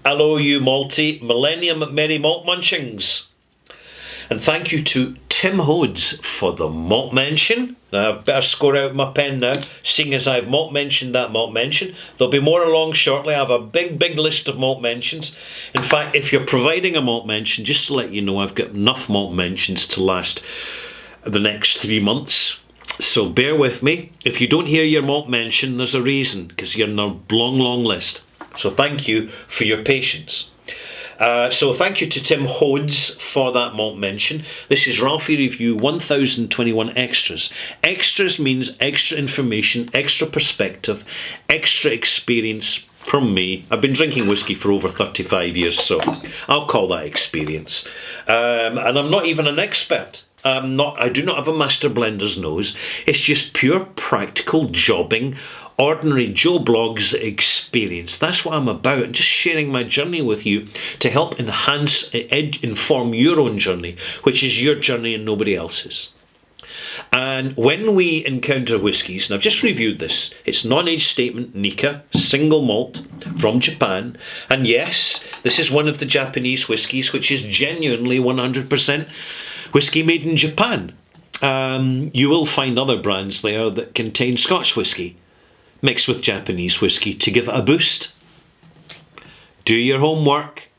Hello, you malty Millennium Merry Malt Munchings. And thank you to Tim Hodes for the malt mention. Now, I've better score out my pen now, seeing as I've malt mentioned that malt mention. There'll be more along shortly. I have a big list of malt mentions. In fact, if you're providing a malt mention, just to let you know, I've got enough malt mentions to last the next 3 months. So bear with me. If you don't hear your malt mention, there's a reason, because you're in a long list. So thank you for your patience. So thank you to Tim Hodes for that malt mention. This is Ralphie Review 1021 Extras. Extras means extra information, extra perspective, extra experience from me. I've been drinking whiskey for over 35 years, so I'll call that experience. And I'm not even an expert. I do not have a master blender's nose. It's just pure practical jobbing, ordinary Joe Blogs experience. That's what I'm about, just sharing my journey with you to help inform your own journey, which is your journey and nobody else's. And when we encounter whiskies, and I've just reviewed this, it's non-age statement Nikka, single malt from Japan. And yes, this is one of the Japanese whiskies, which is genuinely 100% whiskey made in Japan. You will find other brands there that contain Scotch whiskey mixed with Japanese whiskey to give it a boost. Do your homework.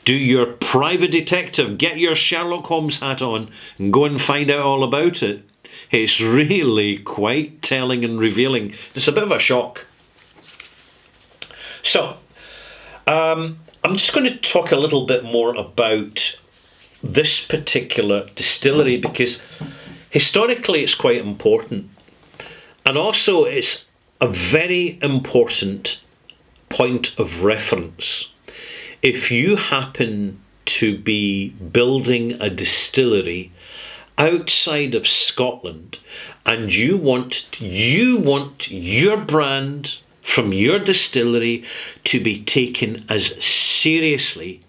Do your private detective. Get your Sherlock Holmes hat on and go and find out all about it. It's really quite telling and revealing. It's a bit of a shock. So, I'm just going to talk a little bit more about this particular distillery because historically it's quite important. And also it's a very important point of reference. If you happen to be building a distillery outside of Scotland and you want your brand from your distillery to be taken as seriously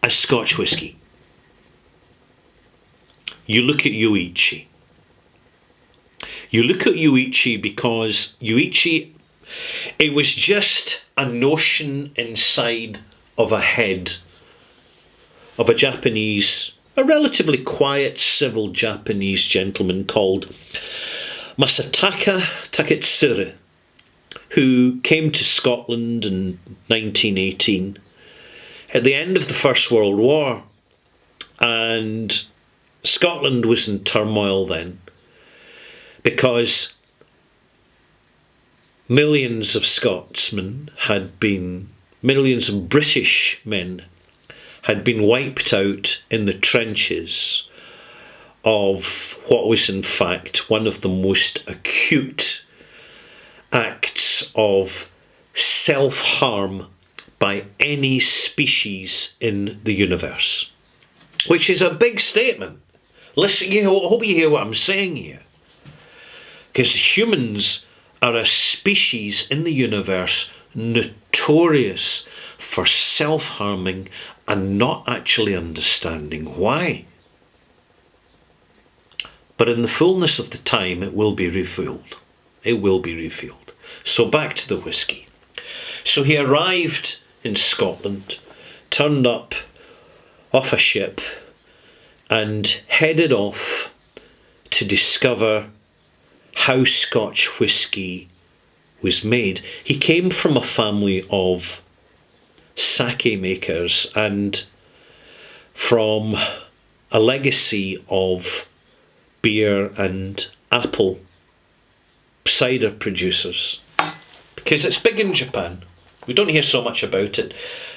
as Scotch whisky, you look at Yoichi. You look at Yoichi because Yoichi, it was just a notion inside of a head of a relatively quiet, civil Japanese gentleman called Masataka Taketsuru, who came to Scotland in 1918 at the end of the First World War. And Scotland was in turmoil then, because millions of millions of British men had been wiped out in the trenches of what was in fact one of the most acute acts of self-harm by any species in the universe. Which is a big statement. Listen, I hope you hear what I'm saying here. Because humans are a species in the universe notorious for self-harming and not actually understanding why. But in the fullness of the time, it will be revealed. It will be revealed. So back to the whiskey. So he arrived in Scotland, turned up off a ship, and headed off to discover how Scotch whisky was made. He came from a family of sake makers and from a legacy of beer and apple cider producers, because it's big in Japan. We don't hear so much about it.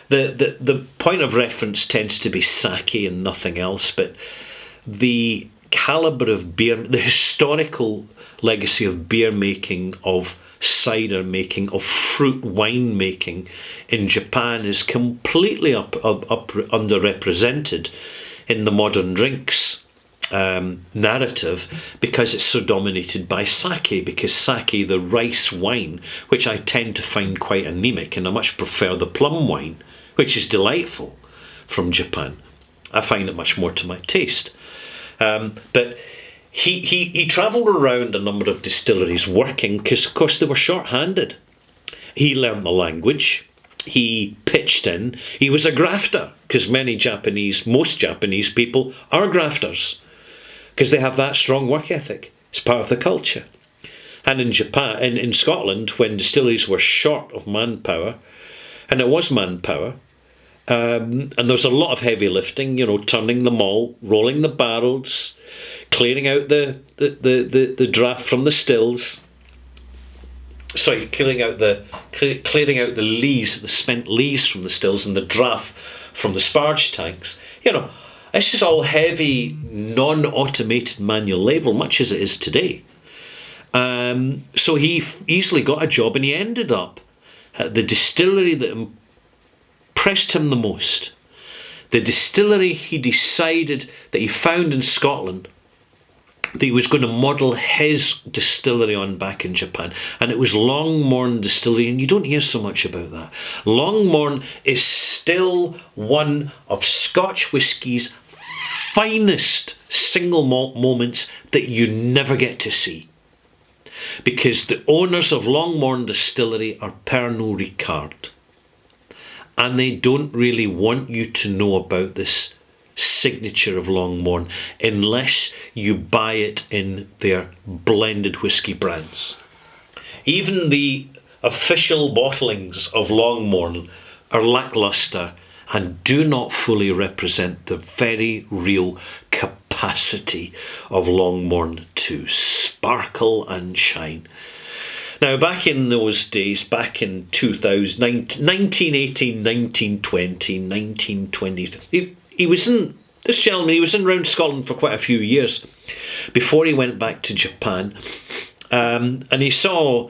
The point of reference tends to be sake and nothing else, but the calibre of beer, the historical legacy of beer making, of cider making, of fruit wine making in Japan is completely underrepresented in the modern drinks narrative, because it's so dominated by sake, because sake, the rice wine, which I tend to find quite anemic, and I much prefer the plum wine, which is delightful, from Japan. I find it much more to my taste. But he travelled around a number of distilleries working, because of course they were short-handed. He learned the language. he pitched in. He was a grafter, because most Japanese people are grafters, because they have that strong work ethic. It's part of the culture. And in Japan, in Scotland, when distilleries were short of manpower, and it was manpower, and there was a lot of heavy lifting, turning the malt, rolling the barrels, clearing out the draft from the stills. Sorry, clearing out the lees, the spent lees from the stills, and the draft from the sparge tanks. This is all heavy, non-automated manual labour, much as it is today. So he easily got a job, and he ended up at the distillery that impressed him the most. The distillery he decided that he found in Scotland that he was going to model his distillery on back in Japan. And it was Longmorn Distillery, and you don't hear so much about that. Longmorn is still one of Scotch whisky's finest single malt moments that you never get to see. Because the owners of Longmorn Distillery are Pernod Ricard. And they don't really want you to know about this signature of Longmorn unless you buy it in their blended whisky brands. Even the official bottlings of Longmorn are lacklustre and do not fully represent the very real capacity of Longmorn to sparkle and shine. Now, back in those days, back in 1918, 1920, 1920, he was in around Scotland for quite a few years before he went back to Japan. And he saw,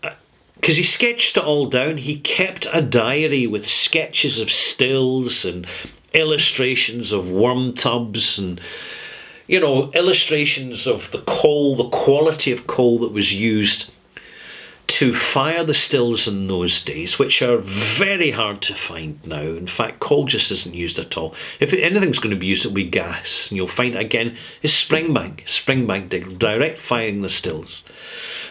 because he sketched it all down, he kept a diary with sketches of stills and illustrations of worm tubs and, illustrations of the coal, the quality of coal that was used to fire the stills in those days, which are very hard to find now. In fact, coal just isn't used at all. If anything's going to be used, it'll be gas. And you'll find it again is Springbank, direct firing the stills.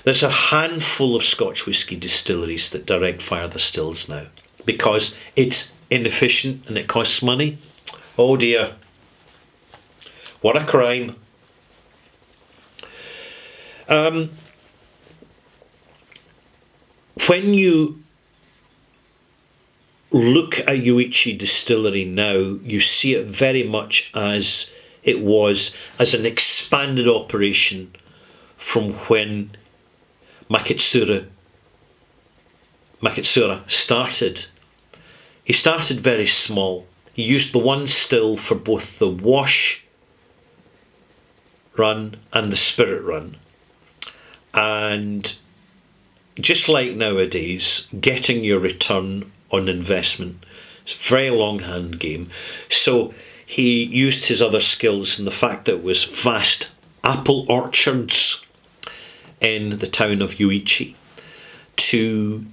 There's a handful of Scotch whisky distilleries that direct fire the stills now because it's inefficient and it costs money. Oh dear. What a crime. When you look at Yoichi Distillery now, you see it very much as it was, as an expanded operation from when Makitsura started. He started very small. He used the one still for both the wash run and the spirit run. And just like nowadays, getting your return on investment, it's a very longhand game. So he used his other skills and the fact that it was vast apple orchards in the town of Yoichi to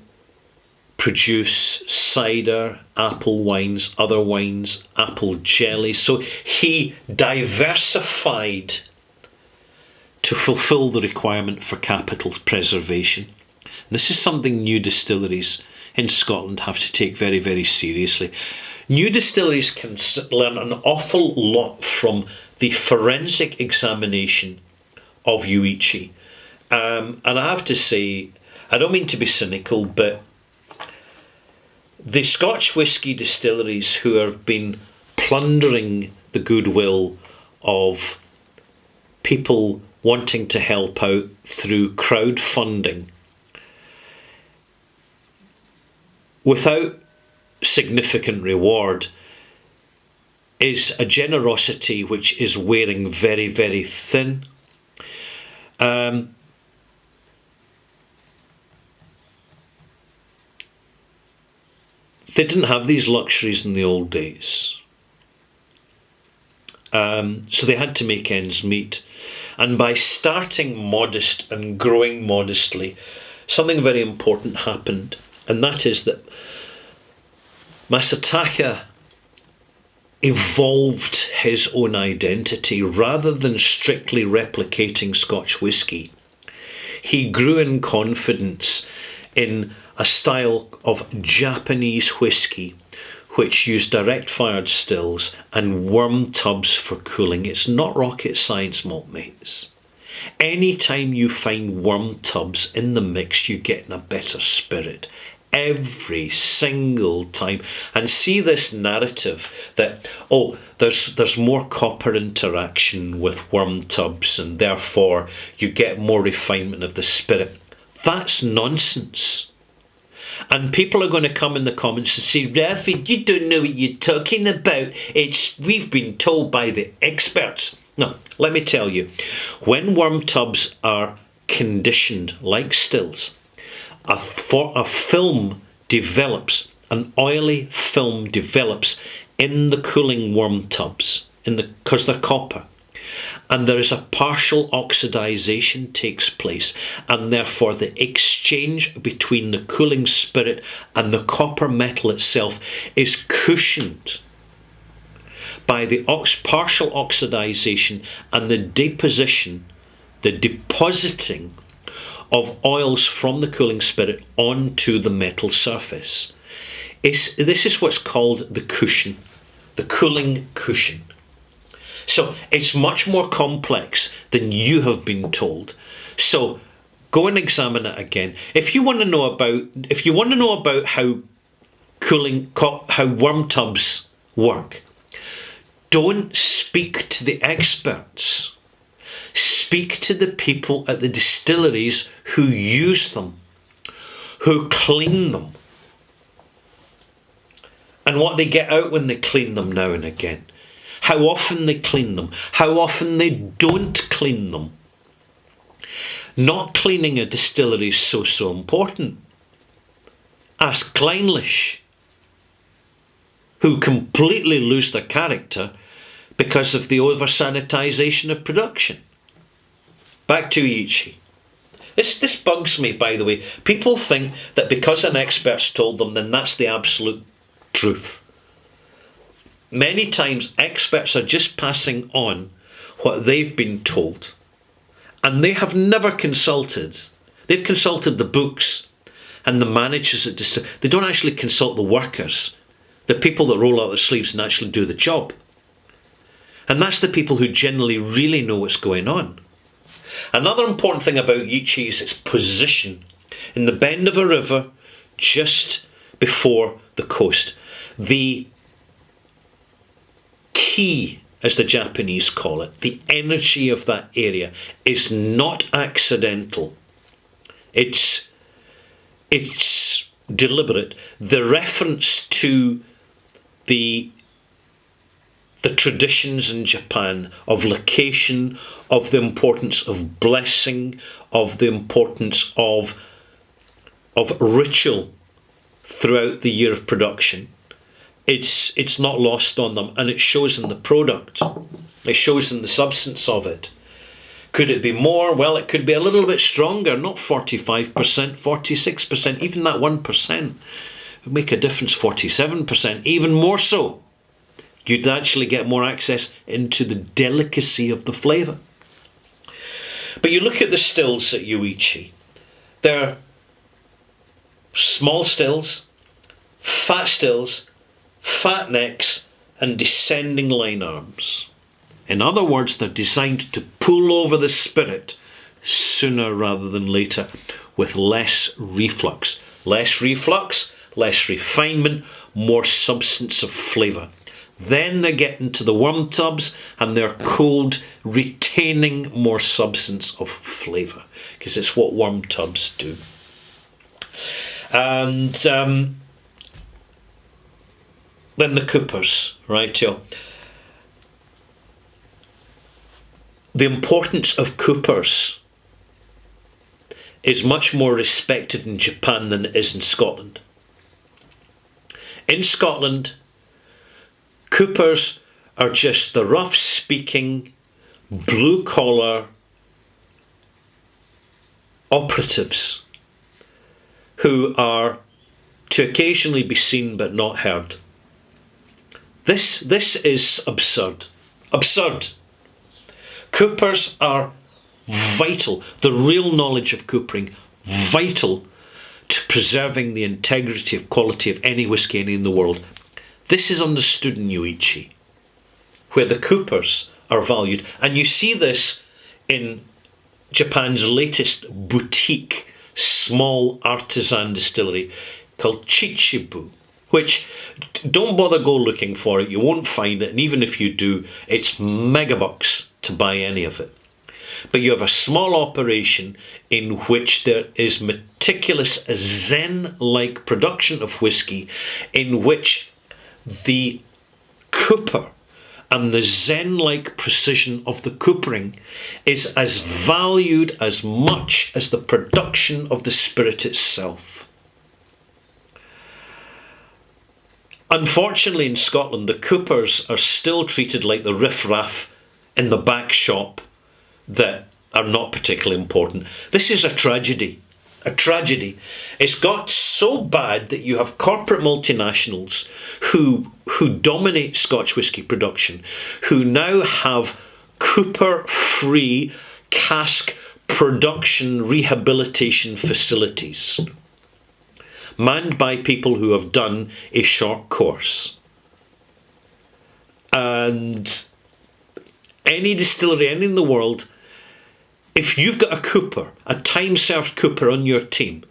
produce cider, apple wines, other wines, apple jelly. So he diversified to fulfill the requirement for capital preservation. This is something new distilleries in Scotland have to take very, very seriously. New distilleries can learn an awful lot from the forensic examination of Yoichi. And I have to say, I don't mean to be cynical, but the Scotch whisky distilleries who have been plundering the goodwill of people wanting to help out through crowdfunding without significant reward is a generosity which is wearing very, very thin. They didn't have these luxuries in the old days. So they had to make ends meet. And by starting modest and growing modestly, something very important happened. And that is that Masataka evolved his own identity rather than strictly replicating Scotch whisky. He grew in confidence in a style of Japanese whiskey which use direct fired stills and worm tubs for cooling. It's not rocket science, malt mates. Anytime you find worm tubs in the mix, you're getting a better spirit. Every single time. And see this narrative that, oh, there's more copper interaction with worm tubs and therefore you get more refinement of the spirit. That's nonsense. And people are going to come in the comments and say, Ralphie, you don't know what you're talking about. We've been told by the experts. No, let me tell you, when worm tubs are conditioned like stills, a film develops, an oily film develops in the cooling worm tubs, because they're copper. And there is a partial oxidization takes place, and therefore the exchange between the cooling spirit and the copper metal itself is cushioned by the partial oxidization and the depositing of oils from the cooling spirit onto the metal surface. This is what's called the cushion, the cooling cushion. So it's much more complex than you have been told. So go and examine it again. If you want to know about how worm tubs work, don't speak to the experts. Speak to the people at the distilleries who use them, who clean them, and what they get out when they clean them now and again. How often they clean them, how often they don't clean them. Not cleaning a distillery is so important. Ask Kleinlich, who completely lose their character because of the over-sanitization of production. Back to Ichi. This bugs me, by the way. People think that because an expert's told them, then that's the absolute truth. Many times experts are just passing on what they've been told, and they have never consulted. They've consulted the books and the managers at distilleries. They don't actually consult the workers, the people that roll out their sleeves and actually do the job. And that's the people who generally really know what's going on. Another important thing about Ichi is its position in the bend of a river just before the coast. The key, as the Japanese call it, the energy of that area is not accidental. It's deliberate. The reference to the traditions in Japan of location, of the importance of blessing, of the importance of ritual throughout the year of production. It's not lost on them, and it shows in the product. It shows in the substance of it. Could it be more? Well, it could be a little bit stronger, not 45%, 46%, even that 1% would make a difference, 47%, even more so. You'd actually get more access into the delicacy of the flavour. But you look at the stills at Yoichi. They're small stills, fat necks, and descending line arms. In other words, they're designed to pull over the spirit sooner rather than later with less reflux. Less reflux, less refinement, more substance of flavour. Then they get into the worm tubs and they're cold, retaining more substance of flavour, because it's what worm tubs do. And then the coopers, right? The importance of coopers is much more respected in Japan than it is in Scotland. In Scotland, coopers are just the rough-speaking, blue-collar operatives who are to occasionally be seen but not heard. This is absurd. Absurd. Coopers are vital, the real knowledge of coopering, vital to preserving the integrity of quality of any whisky in the world. This is understood in Yuichi, where the coopers are valued. And you see this in Japan's latest boutique small artisan distillery called Chichibu, which, don't bother go looking for it, you won't find it, and even if you do, it's megabucks to buy any of it. But you have a small operation in which there is meticulous Zen-like production of whisky, in which the cooper and the Zen-like precision of the coopering is as valued as much as the production of the spirit itself. Unfortunately, in Scotland, the coopers are still treated like the riff-raff in the back shop that are not particularly important. This is a tragedy. A tragedy. It's got so bad that you have corporate multinationals who dominate Scotch whisky production, who now have cooper-free cask production rehabilitation facilities, manned by people who have done a short course. And any distillery, any in the world, if you've got a cooper, a time-served cooper on your team,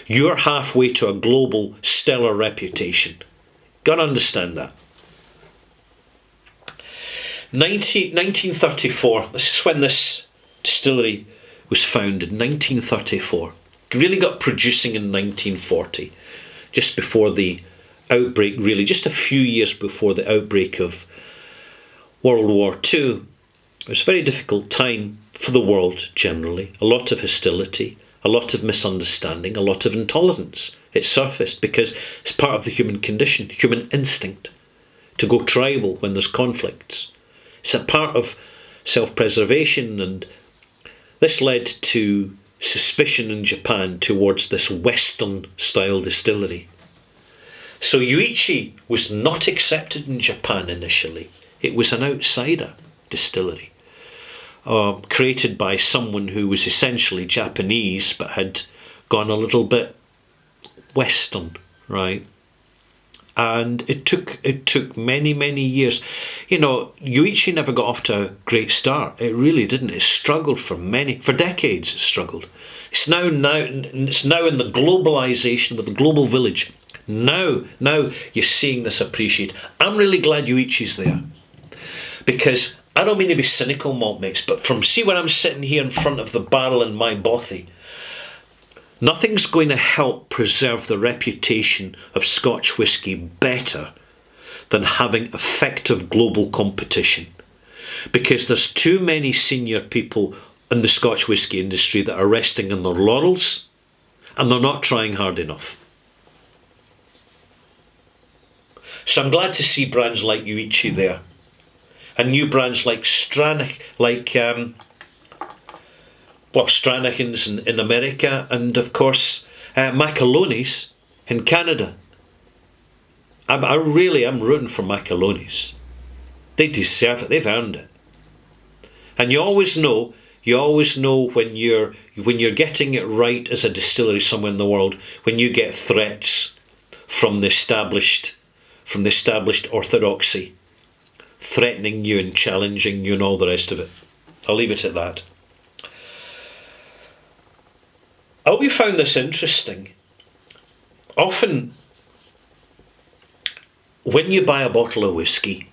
you're halfway to a global stellar reputation. Got to understand that. 1934, this is when this distillery was founded, 1934. Really got producing in 1940, just before the outbreak, really, just a few years before the outbreak of World War II. It was a very difficult time for the world generally. A lot of hostility, a lot of misunderstanding, a lot of intolerance. It surfaced because it's part of the human condition, human instinct, to go tribal when there's conflicts. It's a part of self-preservation, and this led to suspicion in Japan towards this Western-style distillery. So Yuichi was not accepted in Japan initially. It was an outsider distillery. Created by someone who was essentially Japanese but had gone a little bit Western, right? And it took many years. You know, Yuichi never got off to a great start. It really didn't. It struggled for decades. It struggled. It's now in the globalization with the global village. Now you're seeing this appreciated. I'm really glad Yuichi's there, because I don't mean to be cynical, malt mates, but see when I'm sitting here in front of the barrel in my bothy, nothing's going to help preserve the reputation of Scotch whisky better than having effective global competition. Because there's too many senior people in the Scotch whisky industry that are resting on their laurels, and they're not trying hard enough. So I'm glad to see brands like Yuichi there. And new brands like Stranahan's in America, and of course Macaloni's in Canada. I'm rooting for Macaloni's. They deserve it. They've earned it. And you always know when you're getting it right as a distillery somewhere in the world, when you get threats from the established orthodoxy, threatening you and challenging you and all the rest of it. I'll leave it at that. I hope you found this interesting. Often, when you buy a bottle of whiskey,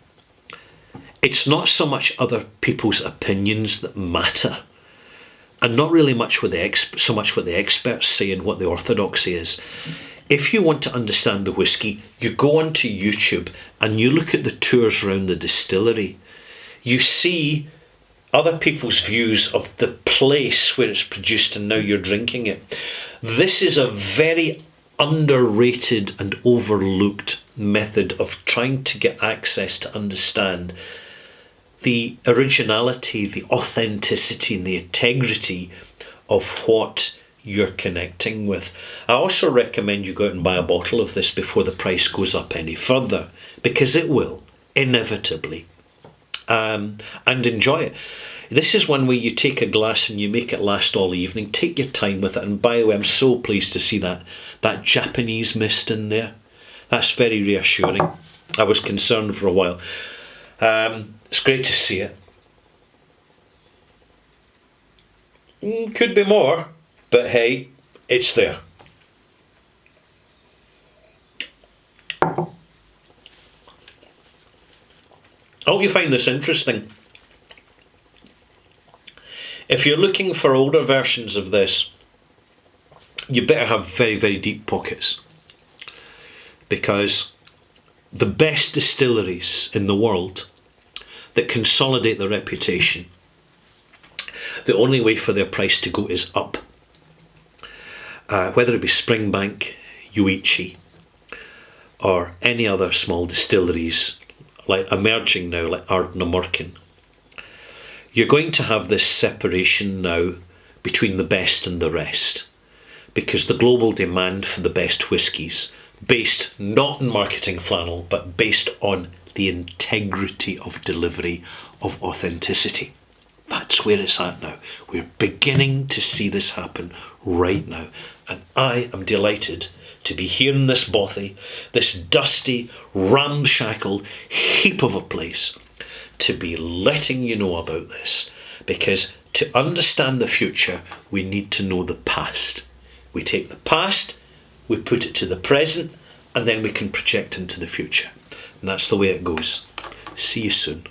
it's not so much other people's opinions that matter, and not really so much what the experts say and what the orthodoxy is. If you want to understand the whiskey, you go onto YouTube and you look at the tours around the distillery. You see other people's views of the place where it's produced and now you're drinking it. This is a very underrated and overlooked method of trying to get access to understand the originality, the authenticity and the integrity of what you're connecting with. I also recommend you go out and buy a bottle of this before the price goes up any further, because it will, inevitably, and enjoy it. This is one where you take a glass and you make it last all evening. Take your time with it. And by the way, I'm so pleased to see that Japanese mist in there. That's very reassuring. I was concerned for a while. It's great to see it. Could be more, but hey, it's there. I hope you find this interesting. If you're looking for older versions of this, you better have very, very deep pockets, because the best distilleries in the world that consolidate their reputation, the only way for their price to go is up. Whether it be Springbank, Uichi, or any other small distilleries like emerging now, like Ardnamurchan, you're going to have this separation now between the best and the rest, because the global demand for the best whiskies, based not on marketing flannel, but based on the integrity of delivery, of authenticity. That's where it's at now. We're beginning to see this happen right now. And I am delighted to be here in this bothy, this dusty, ramshackle heap of a place, to be letting you know about this. Because to understand the future, we need to know the past. We take the past, we put it to the present, and then we can project into the future. And that's the way it goes. See you soon.